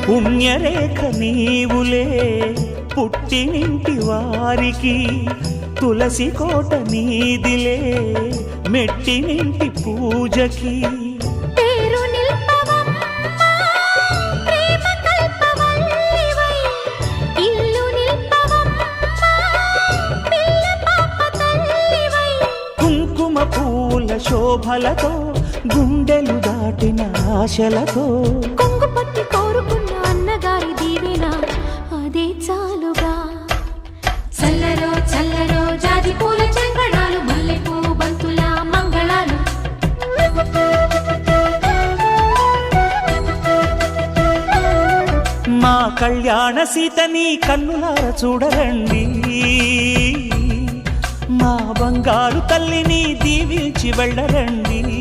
పుణ్యరేఖ నీవులే పుట్టినింటి వారికి, తులసి కోట నీదిలే మెట్టినింటి పూజకి. కుంకుమ పూల శోభలతో గుండెలు దాటిన ఆశలతో, కొంగు పట్టి కోరుకున్న అన్నగారి దీవెన అదే చాలుగా. చల్లరో చల్లరో జాజి పూల చెంగడాలు, మల్లెపూ బంతుల మంగళాలు. మా కళ్యాణ సీతని కన్నులార చూడరండి, మా బంగారు తల్లిని దీవించి వెళ్ళరండి.